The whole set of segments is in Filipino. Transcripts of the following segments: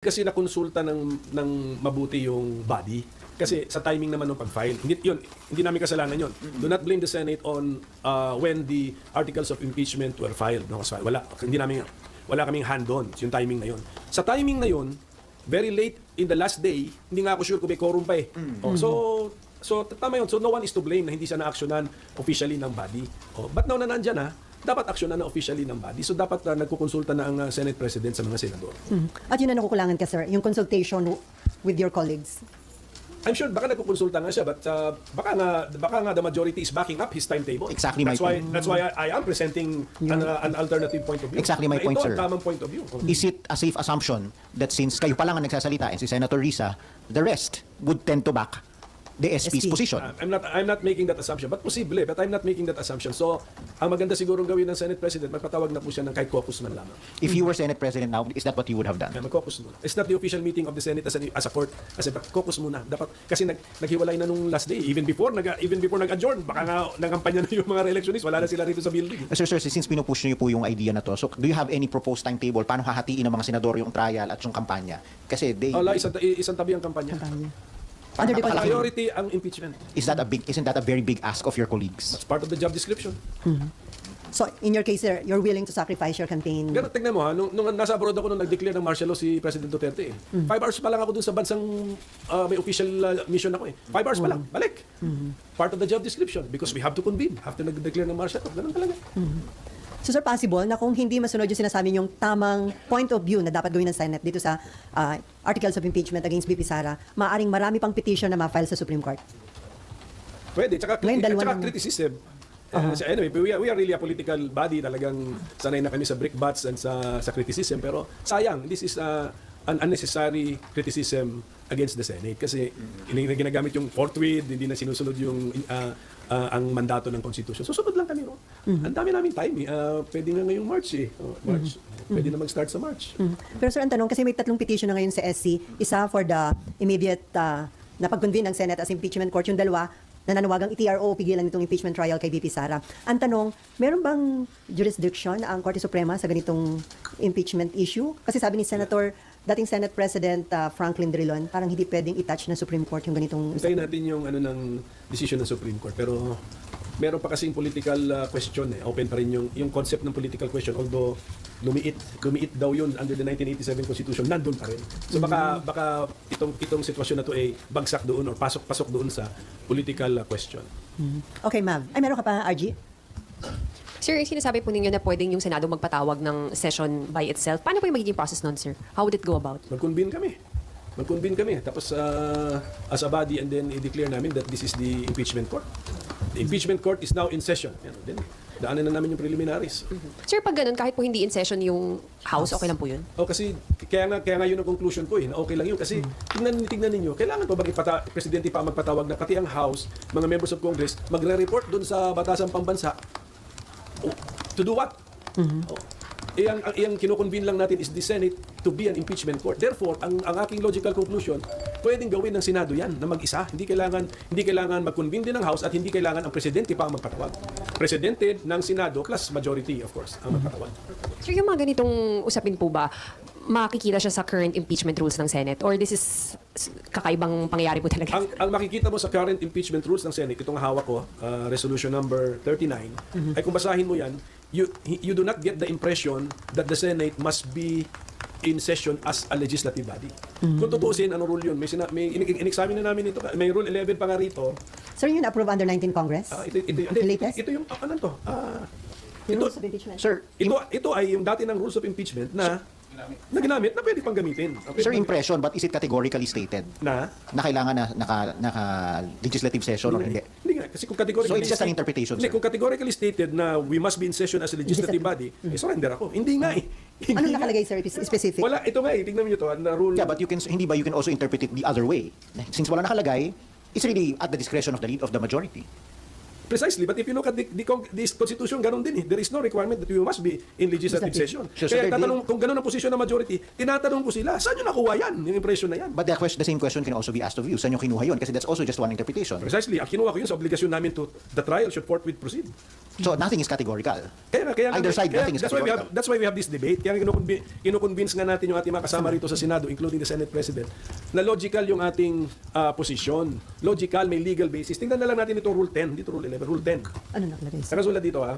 Kasi nakonsulta ng mabuti yung body. Kasi sa timing naman ng pag-file. Hindi namin kasalanan yun. Do not blame the Senate on when the articles of impeachment were filed. No? So, wala kaming hand on yung timing na yun. Sa timing na yun, very late in the last day, hindi nga ako sure kung may quorum pa eh. So tama yun. So no one is to blame na hindi siya na-actionan officially ng body. But now na nandyan na, dapat aksyonan na officially ng body. So dapat nagkukonsulta na ang Senate President sa mga senador. At yun na nakukulangan ka, sir, yung consultation with your colleagues. I'm sure baka nagkukonsulta nga siya, but baka nga the majority is backing up his timetable. Exactly my point. That's why I am presenting an alternative point of view. Exactly my point, sir. Ito ang tamang point of view. Is it a safe assumption that since kayo pa lang ang nagsasalita and si Senator Risa, the rest would tend to back the SP's position? I'm not making that assumption, but posible, but I'm not making that assumption. So, ang maganda sigurong gawin ng Senate President, magpatawag na po siya ng kahit caucus man lamang. If you were Senate President now, is that what you would have done? Mag-caucus muna. It's not the official meeting of the Senate as a court. Kasi caucus muna. Dapat, kasi naghiwalay na nung last day. Even before nag-adjourn, baka nga nagampanya na yung mga re-electionists, wala na sila rito sa building. Sir, since pinupush niyo po yung idea na to, so do you have any proposed timetable? Paano hahatiin ng mga senador yung trial at yung kampanya? Kasi Isang tabi ang kampanya. Under the Priority ang impeachment. isn't that a very big ask of your colleagues? That's part of the job description. So, in your case, sir, you're willing to sacrifice your campaign? Pero tignan mo ha, nung nasa abroad ako nung nag-declare ng martial law si President Duterte 5 hours pa lang ako dun sa bansang may official mission ako 5 hours pa lang, balik. Part of the job description because we have to convene after nag-declare ng martial law. Ganun talaga. So, sir, possible na kung hindi masunod yung sinasabi yung tamang point of view na dapat gawin ng Senate dito sa articles of impeachment against VP Sara, maaaring marami pang petition na ma-file sa Supreme Court? Pwede, tsaka criticism. Anyway, we are really a political body. Talagang sanay na kami sa brickbats and sa criticism. Pero sayang, this is an unnecessary criticism against the Senate. Kasi ginagamit yung forthwith, hindi na sinusunod yung ang mandato ng Constitution. Susunod lang kami. Ang dami namin time. Pwede nga ngayong March eh. March. Pwede na mag-start sa March. Pero sir, ang tanong, kasi may 3 petition na ngayon sa SC. Isa for the immediate na pag-convene ng Senate as impeachment court. Yung dalawa, nananawagang i-TRO pigilan itong impeachment trial kay VP Sara. Ang tanong, meron bang jurisdiction ang Korte Suprema sa ganitong impeachment issue? Kasi sabi ni dating Senate President Franklin Drilon, parang hindi pwedeng i-touch ng Supreme Court yung ganitong... Hintayin natin yung ng decision ng Supreme Court. Pero meron pa kasing political question eh. Open pa rin yung concept ng political question. Although lumiit daw yun under the 1987 Constitution, nandun pa rin. So baka itong sitwasyon na to ay bagsak doon or pasok doon sa political question. Okay, ma'am. Ay, meron ka pa, RG? Sir, sinasabi po ninyo na pwedeng yung Senado magpatawag ng session by itself. Paano po yung magiging process nun, sir? How would it go about? Mag-convene kami. Tapos as a body and then i-declare namin that this is the impeachment court. The impeachment court is now in session. Then daanan na namin yung preliminaries. Sir, pag ganun, kahit po hindi in session yung House, okay lang po yun? Kasi kaya nga yun ang conclusion ko na okay lang yun. Kasi tingnan ninyo, kailangan pa ba presidente pa magpatawag na pati ang House, mga members of Congress, magre-report dun sa batasang pambansa. To do what? Ang kino-convene lang natin is the Senate to be an impeachment court. Therefore, ang aking logical conclusion, pwedeng gawin ng Senado yan na mag-isa. Hindi kailangan mag-convene din ng House at hindi kailangan ang presidente pa ang magpatawag. Presidente ng Senado plus majority, of course, ang magpatawag. Sir, yung mga ganitong usapin po ba, makikita siya sa current impeachment rules ng Senate? Or this is kakaibang pangyayari po talaga? Ang makikita mo sa current impeachment rules ng Senate, itong hawak ko, resolution number 39, ay kung basahin mo yan, you do not get the impression that the Senate must be in session as a legislative body. Kung tutuusin, ano rule yun? In-examine na namin ito. May rule 11 pa nga rito. Sir, yun approve under 19 Congress? Latest? Ito yung, ano to? Rules of impeachment? Sir, Ito ay yung dati ng rules of impeachment na ginamit na pwede pang gamitin. sir, impression, but is it categorically stated Na? na kailangan na naka-legislative session or hindi? Hindi nga. Kasi kung categorically... So it's just an interpretation, Hindi, sir. kung categorically stated na we must be in session as a legislative body, surrender ako. Hindi nga eh. Anong nakalagay, sir, specific? Wala, ito nga eh. Tignan niyo to, na rule... Yeah, but you can also interpret it the other way. Since wala nakalagay, it's really at the discretion of the majority. Precisely, but if you look at this Constitution, ganun din eh. There is no requirement that you must be in legislative session. So Kaya they're tatanong, kung ganun ang posisyon ng majority, tinatanong ko sila, saan nyo nakuha yan? Yung impression na yan. But the same question can also be asked of you. Saan yung kinuha yun? Kasi that's also just one interpretation. Precisely, ang kinuha ko yun sa obligasyon namin to the trial should forthwith proceed. So nothing is categorical. Kaya Either side, nothing is categorical. that's why we have this debate. Kaya kinukonvince nga natin yung ating mga kasama rito sa Senado, including the Senate President, na logical yung ating posisyon. Logical, may legal basis. Tingnan na lang natin itong Rule 10, dito Rule 11, Rule 10. Ano nakalagay? Nakasulat dito ha.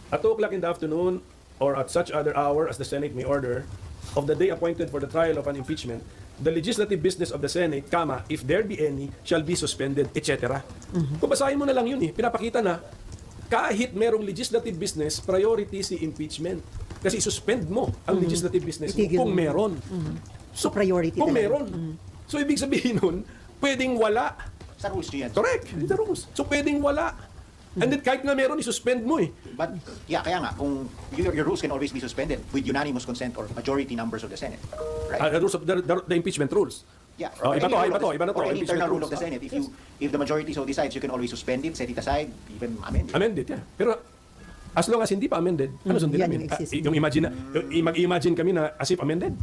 At 2 o'clock in the afternoon or at such other hour as the Senate may order of the day appointed for the trial of an impeachment, the legislative business of the Senate, if there be any, shall be suspended, etc. Kung basahin mo na lang yun pinapakita na kahit merong legislative business, priority si impeachment. Kasi suspend mo ang legislative business mo Itigil kung mo. meron. So, priority Kung talaga. meron. So, ibig sabihin nun, pwedeng wala. Sa rules nyo yan. Correct. The rules. So, pwedeng wala. And then kahit nga meron, isuspend mo But yeah, kaya nga, kung your rules can always be suspended with unanimous consent or majority numbers of the Senate. Right? The rules of the impeachment rules. Yeah. Oh, Or iba any to, rule iba of to, the- iba na to. Or any Impeachment internal rule of rules. the Senate. If the majority so decides, you can always suspend it, set it aside, even amend it. Amended, yeah. Pero as long as hindi pa amended, ano sundin yan namin? yung existing. Yung mag-imagine kami na as if amended.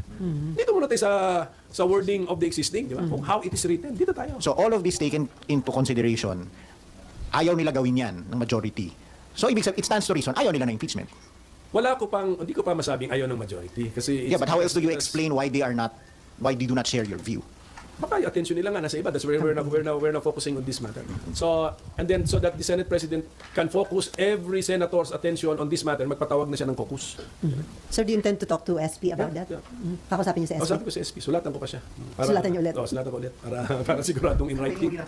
Dito muna tayo sa wording of the existing, di ba? Kung how it is written, dito tayo. So all of this taken into consideration, ayaw nila gawin yan ng majority. So ibig sabihin, it stands to reason, ayaw nila ng impeachment. Hindi ko pa masabing ayaw ng majority. Kasi Yeah, but how else do you explain why they do not share your view? baka yung attention nila nga nasa iba. That's where we're now focusing on this matter. So, and then so that the Senate President can focus every senator's attention on this matter, magpatawag na siya ng caucus. Sir, do you intend to talk to SP about Yeah, that? yeah. Kakusapin niyo sa O, SP? sabi ko sa SP, sulatan ko pa siya. Sulatan niyo ulit? Sulatan ko ulit. Para siguradong in writing.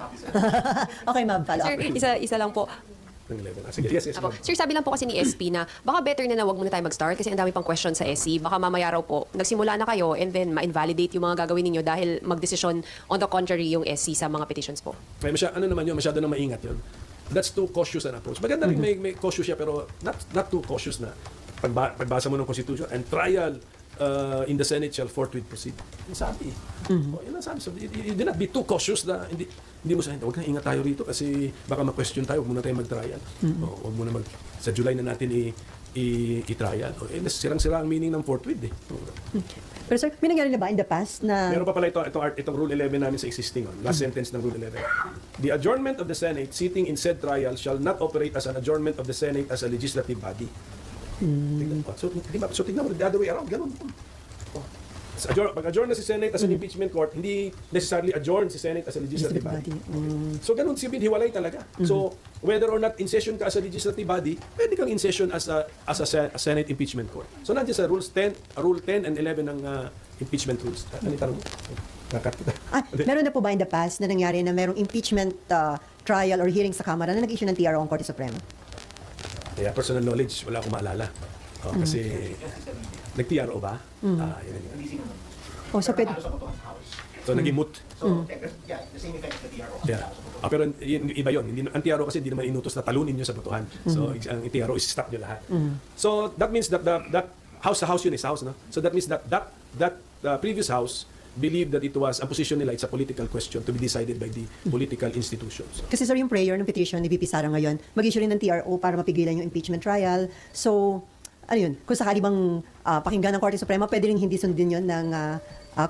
Okay, ma'am, follow Sir, up. isa lang po. Ng 11. Sige, yes. Apo. Sir, sabi lang po kasi ni SP na baka better na wag muna tayo mag-start kasi ang dami pang question sa SC. Baka mamaya raw po, nagsimula na kayo and then ma-invalidate yung mga gagawin ninyo dahil magdesisyon on the contrary yung SC sa mga petitions po. Ano naman yun, masyado na maingat yun. That's too cautious an approach. Maganda rin may cautious siya pero not too cautious na pagbasa mo ng Constitution and trial in the Senate shall forthwith proceed. Yung sabi. Yun ang sabi. So, you do not be too cautious na hindi mo sabihin, huwag na ingat tayo rito kasi baka ma-question tayo, huwag muna tayo mag-trial. Huwag muna sa July na natin i-trial. Sirang-sira ang meaning ng forthwith. Pero sir, may nangyari na ba in the past na... Meron pa pala itong Rule 11 namin sa existing. Last sentence ng Rule 11. The adjournment of the Senate sitting in said trial shall not operate as an adjournment of the Senate as a legislative body. Tignan mo. So tignan mo, the other way around. Ganun. Pag-adjourn na si Senate as an impeachment court, hindi necessarily adjourn si Senate as a legislative body. So ganun si hiwalay talaga. So whether or not in session ka as a legislative body, pwede kang in session as a Senate impeachment court. So nandiyan sa Rule 10 and 11 ng impeachment rules. Ano tanong mo? Meron na po ba in the past na nangyari na merong impeachment trial or hearing sa Kamara na nag-issue ng TRO ang Korte Suprema? Kaya personal knowledge, wala akong maalala. Kasi nag-TRO ba? Yun. Oh, so pwede... So naging moot. Yeah, the same effect as the TRO. Yeah. Pero iba yun. Ang TRO kasi hindi naman inutos na talunin nyo sa botohan. So ang TRO is stop nyo lahat. So that means that house yun is house. No? So that means that previous house believed that it was, ang position nila, it's a political question to be decided by the political institutions. Kasi sir, yung prayer ng petition ni VP Sara ngayon, mag-issue rin ng TRO para mapigilan yung impeachment trial. So, ano yun, kung sakali bang pakinggan ng Korte Suprema, pwede rin hindi sundin yun ng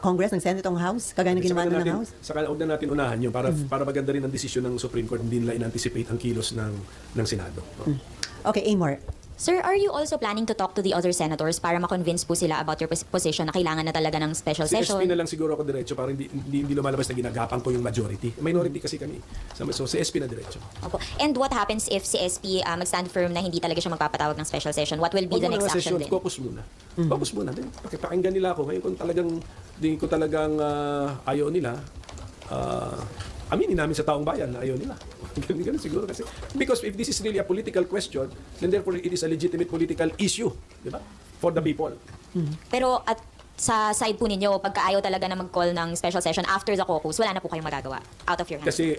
Congress, ng Senate, ng House, kagaya ng ginawa ng House? Saka huwag na natin unahan yun para maganda rin ang desisyon ng Supreme Court, hindi nila in-anticipate ang kilos ng Senado. Okay, Amor. Sir, are you also planning to talk to the other senators para ma-convince po sila about your position na kailangan na talaga ng special Si session? SP na lang siguro ako diretso para hindi lumalabas na ginagapang ko yung majority. Minority kasi kami. So si SP na diretso. Opo. And what happens if si SP mag-stand firm na hindi talaga siya magpapatawag ng special session? What will be the next action then? Focus muna. Focus muna. Pakinggan nila ako. Ngayon kung talagang ayaw nila, aminin namin sa taong bayan na ayaw nila. Ganun siguro kasi. Because if this is really a political question, then therefore it is a legitimate political issue. Di ba? For the people. Pero at sa side po ninyo, pagka ayaw talaga na mag-call ng special session after the caucus, wala na po kayong magagawa. Out of your hands. Kasi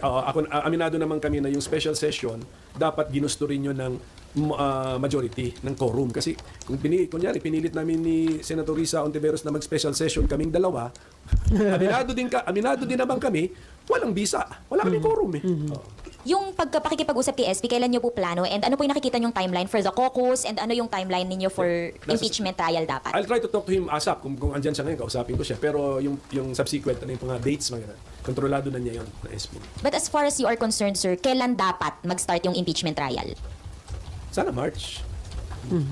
aminado naman kami na yung special session, dapat ginusto rin yun ng majority, ng quorum. Kasi kung kunyari, pinilit namin ni Senator Risa Ontiveros na mag-special session, kaming dalawa, aminado din naman kami, walang bisa. Wala kaming quorum eh. Yung pakikipag-usap kay SP, kailan nyo po plano? And ano po yung nakikita yung timeline for the caucus? And ano yung timeline ninyo for impeachment trial dapat? I'll try to talk to him ASAP. Kung andyan siya ngayon, kausapin ko siya. Pero yung subsequent, ano yung mga dates, mga kontrolado na niya yun, na SP. But as far as you are concerned, sir, kailan dapat mag-start yung impeachment trial? Sana March.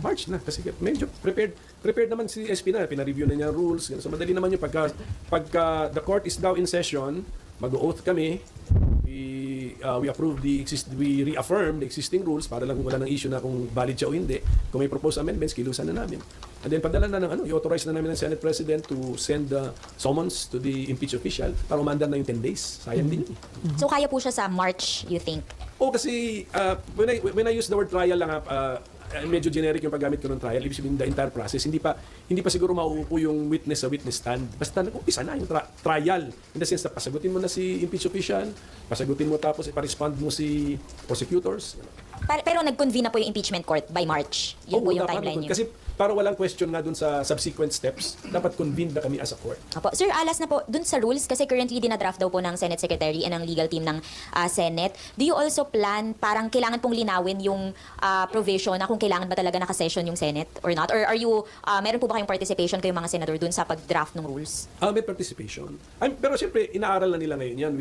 March na. Kasi medyo prepared naman si SP na. Pina-review na niya rules. So madali naman yung pagka the court is now in session, mag-oath kami, we approve we reaffirm the existing rules para lang kung wala ng issue na kung valid siya o hindi. Kung may proposed amendments, kilusan na namin. And then padala na ng i-authorize na namin ng Senate President to send the summons to the impeached official para umandar na yung 10 days. Sayang din yun. So kaya po siya sa March, you think? Kasi when I use the word trial lang, medyo generic yung paggamit ko ng trial. Ibig sabihin, the entire process. Hindi pa siguro mauupo yung witness sa witness stand. Basta umpisa na yung trial. In the sense na pasagutin mo na si impeached official, pasagutin mo tapos ipa-respond mo si prosecutors. Pero nag-convene na po yung impeachment court by March. Yun po yung dapat timeline niyo. Kasi para walang question nga dun sa subsequent steps, dapat convened na kami as a court. Apo. Sir, alas na po, dun sa rules, kasi currently dinadraft daw po ng Senate Secretary and ng legal team ng Senate. Do you also plan, parang kailangan pong linawin yung provision na kung kailangan ba talaga nakasession yung Senate or not? Or are you, meron po ba kayong participation kayong mga senador dun sa pag-draft ng rules? May participation. Pero siyempre, inaaral na nila ngayon yan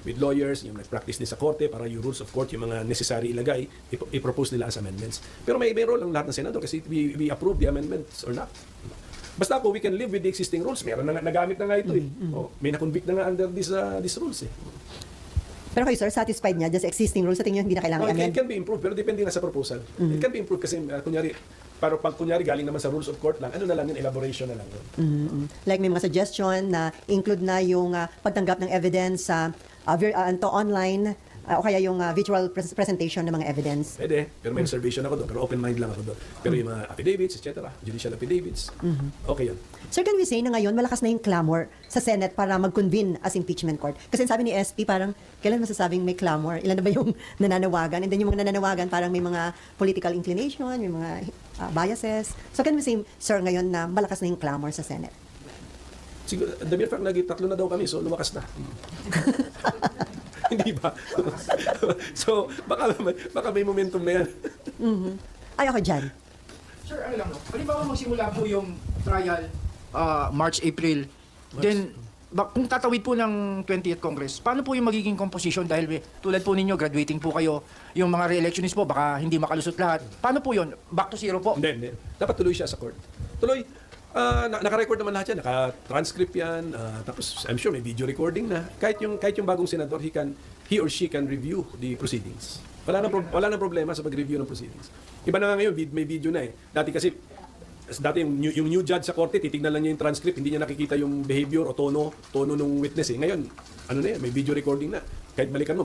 with lawyers, yung nag-practice din sa korte para yung rules of court, yung mga necessary ilagay, i-propose nila as amendments. Pero may role ang lahat ng senador kasi we approve the amendments or not. Basta po we can live with the existing rules. Meron na nagamit na nga ito eh. May na-convict na nga under these rules eh. Pero kayo, sir, satisfied niya just existing rules? Sa tingin niyo, hindi na kailangan It i-amend? can be improved, pero depende nga sa proposal. It can be improved kasi pag kunyari galing naman sa rules of court lang, ano na lang yun, elaboration na lang yun. Like may mga suggestion na include na yung pagtanggap ng evidence sa online o kaya yung virtual presentation ng mga evidence. Pwede, pero may reservation ako doon, pero open mind lang ako doon. Pero yung mga affidavits, etc., judicial affidavits, okay yun. Sir, can we say na ngayon malakas na yung clamor sa Senate para mag-convene as impeachment court? Kasi sabi ni SP, parang kailan masasabing may clamor? Ilan na ba yung nananawagan? And then yung mga nananawagan, parang may mga political inclination, may mga biases. So can we say, sir, ngayon na malakas na yung clamor sa Senate? Siguro, the mere fact na tatlo na daw kami, so lumakas na. Hindi ba? So, baka may momentum na yan. Ay, ako dyan. Sir, ano lang, no? Halimbawa magsimula po yung trial March, April. Then, kung tatawid po ng 20th Congress, paano po yung magiging composition? Dahil tulad po ninyo, graduating po kayo, yung mga re-electionists po, baka hindi makalusot lahat. Paano po yun? Back to zero po? Hindi. Dapat tuloy siya sa court. Tuloy. Naka-record naman lahat yan, naka-transcript yan, tapos I'm sure may video recording na. Kahit yung bagong senador, he or she can review the proceedings. Wala na problema sa pag-review ng proceedings. Iba na nga ngayon, may video na eh. Dati yung new judge sa korte, titignan lang niya yung transcript, hindi niya nakikita yung behavior o tono ng witness eh. Ngayon, ano na yan, may video recording na. Kahit balikan mo,